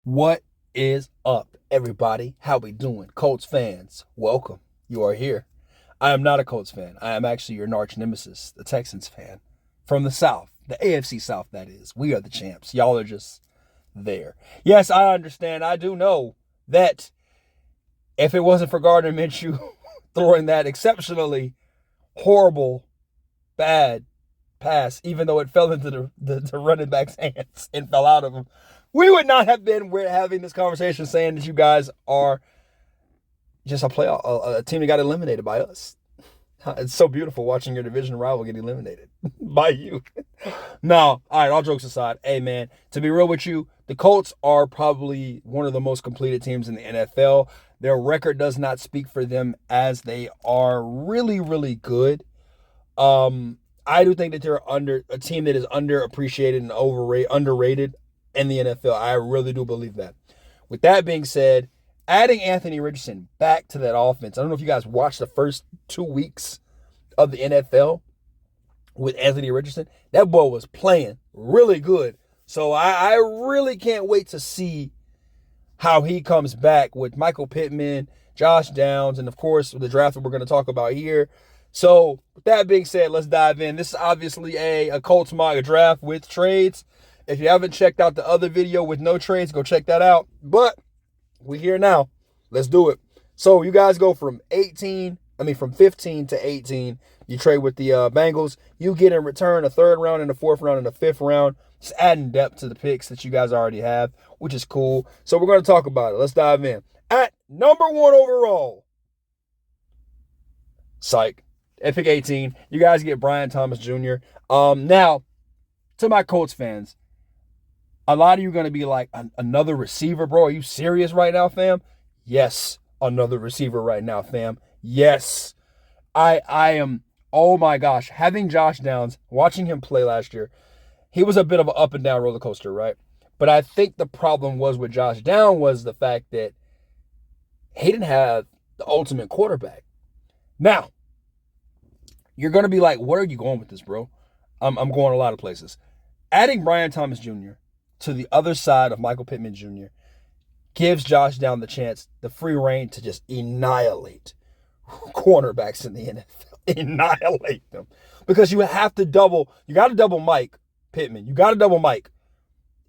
What is up, everybody? How we doing? Colts fans, welcome. You are here. I am not a Colts fan. I am actually your arch nemesis, the Texans fan. From the South, the AFC South, that is. We are the champs. Y'all are just there. Yes, I understand. I do know that if it wasn't for Gardner Minshew throwing that exceptionally horrible, bad pass, even though it fell into the running back's hands and fell out of him, we would not have been we're having this conversation saying that you guys are just a team that got eliminated by us. It's so beautiful watching your division rival get eliminated by you. No, all right, all jokes aside, hey man, to be real with you, the Colts are probably one of the most completed teams in the NFL. Their record does not speak for them as they are really, really good. I do think that they're under a team that is underappreciated and underrated in the NFL. I really do believe that. With that being said, adding Anthony Richardson back to that offense. I don't know if you guys watched the first 2 weeks of the NFL with Anthony Richardson. That boy was playing really good. So I really can't wait to see how he comes back with Michael Pittman, Josh Downs, and of course the draft that we're going to talk about here. So with that being said, let's dive in. This is obviously a Colts mock draft with trades. If you haven't checked out the other video with no trades, go check that out. But we're here now. Let's do it. So you guys go from 15 to 18. You trade with the Bengals. You get in return a third round and a fourth round and a fifth round. Just adding depth to the picks that you guys already have, which is cool. So we're going to talk about it. Let's dive in. At number 1 overall, psych. At pick 18, you guys get Brian Thomas Jr. Now, to my Colts fans, a lot of you are going to be like, another receiver, bro? Are you serious right now, fam? Yes, another receiver right now, fam. Yes. I am, oh my gosh, having Josh Downs, watching him play last year, he was a bit of an up and down roller coaster, right? But I think the problem was with Josh Downs was the fact that he didn't have the ultimate quarterback. Now, you're going to be like, where are you going with this, bro? I'm going a lot of places. Adding Brian Thomas Jr. to the other side of Michael Pittman Jr. gives Josh Downs the chance, the free reign to just annihilate cornerbacks in the NFL. Annihilate them. Because you got to double Mike Pittman. You got to double Mike.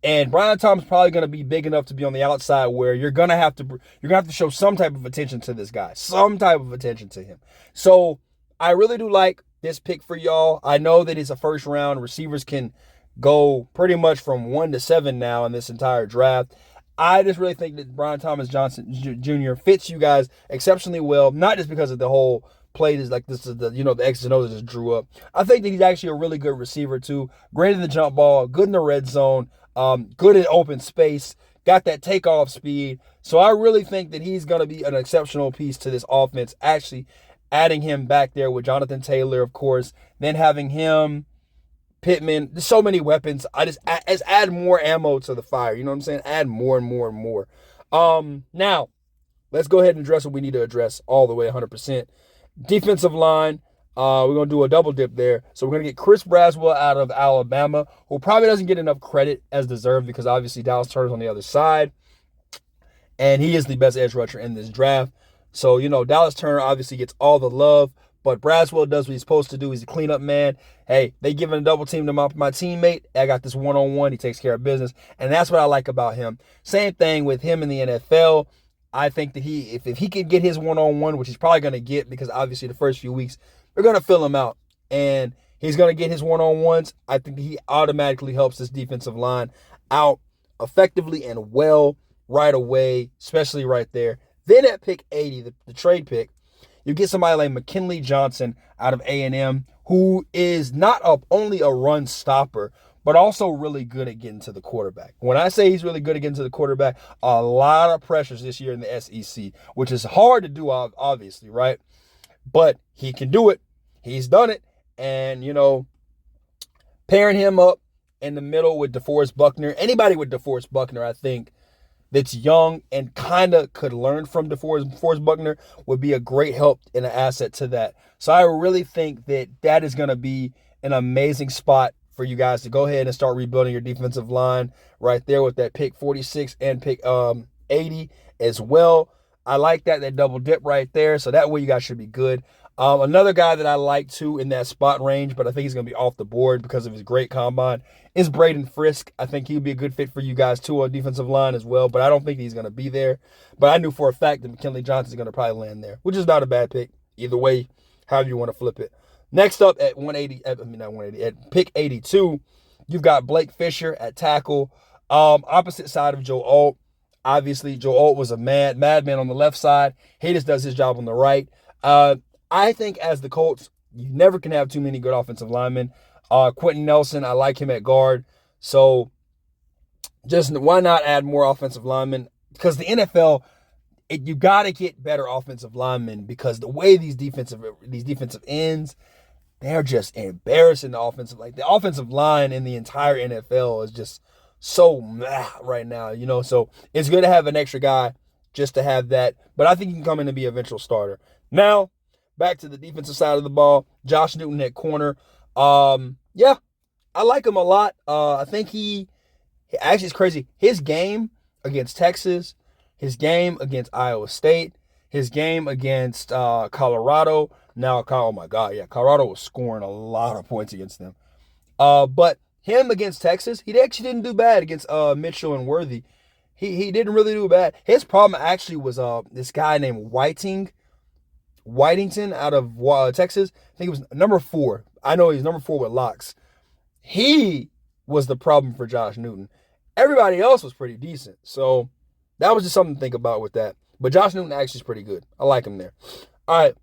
And Brian Thomas probably going to be big enough to be on the outside where you're going to have to show some type of attention to this guy. Some type of attention to him. So I really do like this pick for y'all. I know that it's a first round. Receivers can go pretty much from 1 to 7 now in this entire draft. I just really think that Brian Thomas Johnson Jr. fits you guys exceptionally well, not just because of the whole play is like this is the X's and O's that just drew up. I think that he's actually a really good receiver too. Great in the jump ball, good in the red zone, good in open space, got that takeoff speed. So I really think that he's going to be an exceptional piece to this offense. Actually, adding him back there with Jonathan Taylor, of course, then having him, Pittman, there's so many weapons. I just add more ammo to the fire. You know what I'm saying? Add more and more and more. Now, let's go ahead and address what we need to address all the way 100%. Defensive line, we're going to do a double dip there. So we're going to get Chris Braswell out of Alabama, who probably doesn't get enough credit as deserved because obviously Dallas Turner's on the other side. And he is the best edge rusher in this draft. So, Dallas Turner obviously gets all the love. But Braswell does what he's supposed to do. He's a cleanup man. Hey, they giving a double team to my teammate. I got this one-on-one. He takes care of business. And that's what I like about him. Same thing with him in the NFL. I think that if he can get his one-on-one, which he's probably going to get because obviously the first few weeks, they're going to fill him out. And he's going to get his one-on-ones. I think he automatically helps this defensive line out effectively and well right away, especially right there. Then at pick 80, the trade pick, you get somebody like McKinley Johnson out of A&M, who is not only a run stopper, but also really good at getting to the quarterback. When I say he's really good at getting to the quarterback, a lot of pressures this year in the SEC, which is hard to do, obviously, right? But he can do it. He's done it. And, pairing him up in the middle with DeForest Buckner, anybody with DeForest Buckner, I think, that's young and kind of could learn from DeForest Buckner would be a great help and an asset to that. So I really think that is going to be an amazing spot for you guys to go ahead and start rebuilding your defensive line right there with that pick 46 and pick 80 as well. I like that double dip right there. So that way you guys should be good. Another guy that I like too in that spot range, but I think he's going to be off the board because of his great combine, is Braden Frisk. I think he would be a good fit for you guys too on defensive line as well, but I don't think he's going to be there. But I knew for a fact that McKinley Johnson is going to probably land there, which is not a bad pick. Either way, however you want to flip it. Next up at at pick 82, you've got Blake Fisher at tackle. Opposite side of Joe Alt. Obviously, Joe Alt was a madman on the left side. He just does his job on the right. I think as the Colts, you never can have too many good offensive linemen. Quentin Nelson, I like him at guard. So just why not add more offensive linemen? Because the NFL, you got to get better offensive linemen because the way these defensive ends, they're just embarrassing the offensive. Like the offensive line in the entire NFL is just so right now, you know. So it's good to have an extra guy just to have that. But I think he can come in and be an eventual starter. Now, back to the defensive side of the ball. Josh Newton at corner. Yeah, I like him a lot. I think he actually is crazy. His game against Texas, his game against Iowa State, his game against Colorado. Now, oh my God, yeah, Colorado was scoring a lot of points against them. But him against Texas, he actually didn't do bad against Mitchell and Worthy. He didn't really do bad. His problem actually was this guy named Whitington out of Texas. I think it was number 4. I know he's number 4 with locks. He was the problem for Josh Newton. Everybody else was pretty decent. So that was just something to think about with that. But Josh Newton actually is pretty good. I like him there. All right.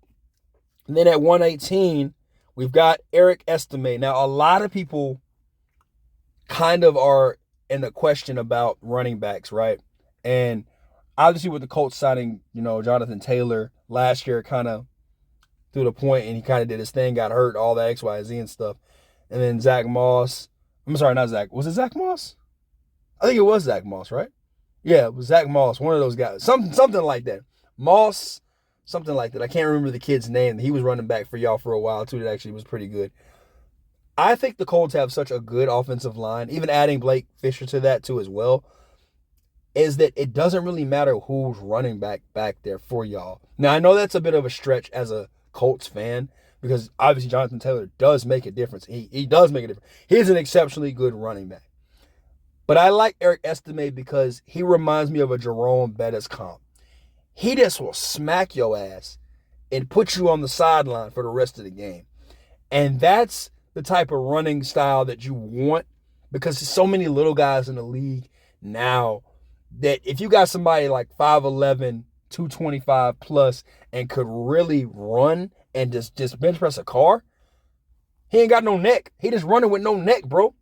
And then at 118, we've got Eric Estime. Now, a lot of people kind of are in a question about running backs, right? And obviously with the Colts signing, Jonathan Taylor last year kind of through the point, and he kind of did his thing, got hurt, all the X, Y, Z and stuff. And then Zach Moss. I'm sorry, not Zach. Was it Zach Moss? I think it was Zach Moss, right? Yeah, it was Zach Moss, one of those guys. Something like that. Moss, something like that. I can't remember the kid's name. He was running back for y'all for a while, too. That actually was pretty good. I think the Colts have such a good offensive line, even adding Blake Fisher to that, too, as well, is that it doesn't really matter who's running back there for y'all. Now, I know that's a bit of a stretch as a Colts fan, because obviously Jonathan Taylor does make a difference. He does make a difference. He's an exceptionally good running back. But I like Eric Estime because he reminds me of a Jerome Bettis comp. He just will smack your ass and put you on the sideline for the rest of the game. And that's the type of running style that you want, because there's so many little guys in the league now that if you got somebody like 5'11", 225 plus and could really run and just bench press a car, he ain't got no neck. He just running with no neck, bro.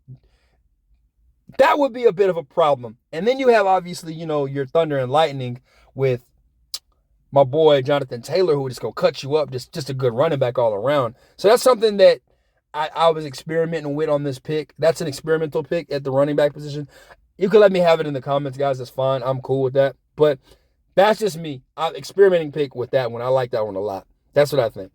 That would be a bit of a problem. And then you have, obviously, your Thunder and Lightning with my boy Jonathan Taylor, who just go cut you up, just a good running back all around. So that's something that I was experimenting with on this pick. That's an experimental pick at the running back position. You can let me have it in the comments, guys. That's fine. I'm cool with that. But that's just me. I'm experimenting pick with that one. I like that one a lot. That's what I think.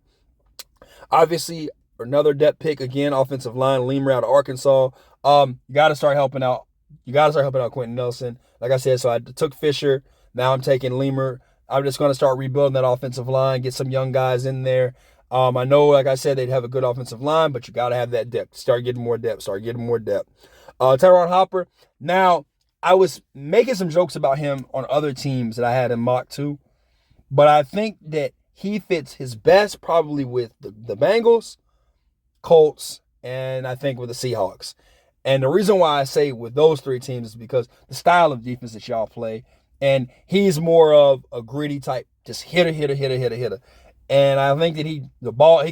Obviously, another depth pick again, offensive line, Leamer out of Arkansas. You got to start helping out. You got to start helping out Quentin Nelson. Like I said, so I took Fisher. Now I'm taking Leamer. I'm just going to start rebuilding that offensive line, get some young guys in there. I know, like I said, they'd have a good offensive line, but you got to have that depth. Start getting more depth. Tyron Hopper. Now, I was making some jokes about him on other teams that I had in mock too, but I think that he fits his best probably with the Bengals, Colts, and I think with the Seahawks. And the reason why I say with those 3 teams is because the style of defense that y'all play, and he's more of a gritty type, just hitter. And I think that he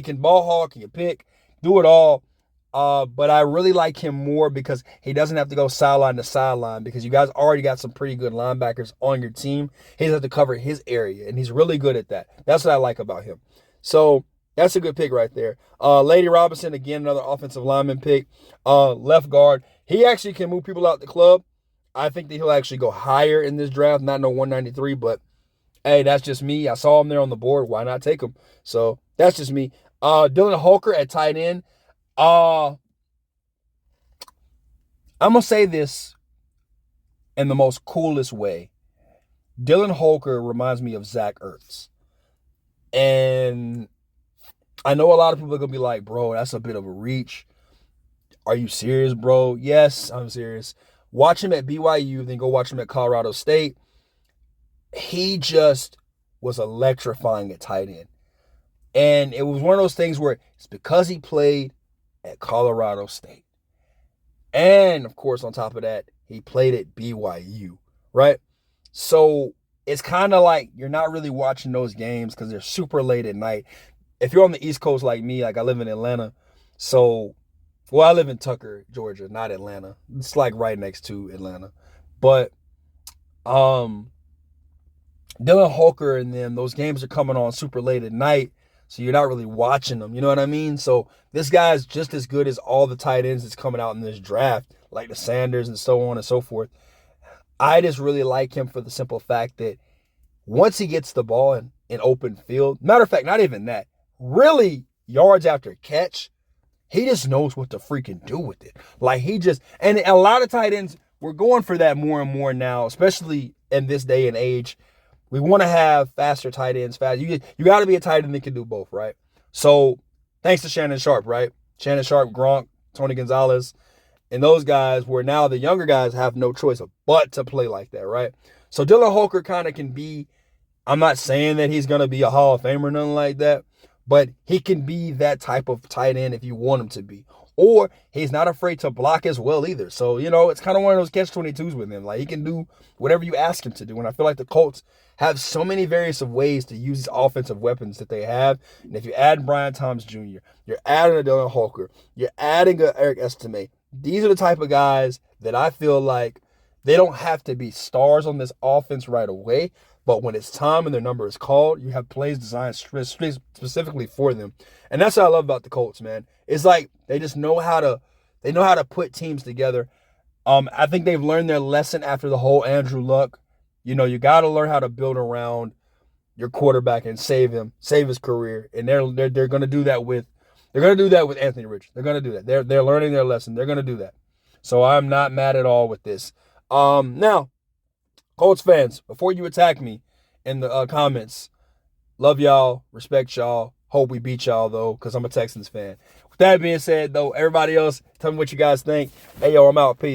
can ball hawk, he can pick, do it all. But I really like him more because he doesn't have to go sideline to sideline, because you guys already got some pretty good linebackers on your team. He doesn't have to cover his area, and he's really good at that. That's what I like about him. So that's a good pick right there. Lady Robinson, again, another offensive lineman pick. Left guard. He actually can move people out the club. I think that he'll actually go higher in this draft, not no 193, but hey, that's just me. I saw him there on the board. Why not take him? So that's just me. Dylan Holker at tight end. I'm going to say this in the most coolest way. Dylan Holker reminds me of Zach Ertz. And I know a lot of people are going to be like, bro, that's a bit of a reach. Are you serious, bro? Yes, I'm serious. Watch him at BYU, then go watch him at Colorado State. He just was electrifying at tight end. And it was one of those things where it's because he played at Colorado State. And, of course, on top of that, he played at BYU, right? So it's kind of like you're not really watching those games because they're super late at night. If you're on the East Coast like me, like I live in Atlanta, so... Well, I live in Tucker, Georgia, not Atlanta. It's like right next to Atlanta. But Dylan Holker and them, those games are coming on super late at night, so you're not really watching them. You know what I mean? So this guy's just as good as all the tight ends that's coming out in this draft, like the Sanders and so on and so forth. I just really like him for the simple fact that once he gets the ball in open field, matter of fact, not even that, really yards after catch, he just knows what to freaking do with it. Like and a lot of tight ends, we're going for that more and more now, especially in this day and age. We want to have faster tight ends, You got to be a tight end that can do both, right? So thanks to Shannon Sharp, right? Shannon Sharp, Gronk, Tony Gonzalez, and those guys where now the younger guys have no choice but to play like that, right? So Dylan Holker kind of can be, I'm not saying that he's going to be a Hall of Famer or nothing like that, but he can be that type of tight end if you want him to be. Or he's not afraid to block as well either. So, it's kind of one of those catch-22s with him. Like, he can do whatever you ask him to do. And I feel like the Colts have so many various of ways to use these offensive weapons that they have. And if you add Brian Thomas Jr., you're adding a Dylan Holker, you're adding a Eric Estime. These are the type of guys that I feel like they don't have to be stars on this offense right away. But when it's time and their number is called, you have plays designed specifically for them. And that's what I love about the Colts, man. It's like they just know how to put teams together. I think they've learned their lesson after the whole Andrew Luck. You got to learn how to build around your quarterback and save his career. And they're going to do that with Anthony Richardson. They're going to do that. They're learning their lesson. They're going to do that. So I'm not mad at all with this. Now, Colts fans, before you attack me in the comments, love y'all, respect y'all, hope we beat y'all, though, because I'm a Texans fan. With that being said, though, everybody else, tell me what you guys think. Hey, yo, I'm out. Peace.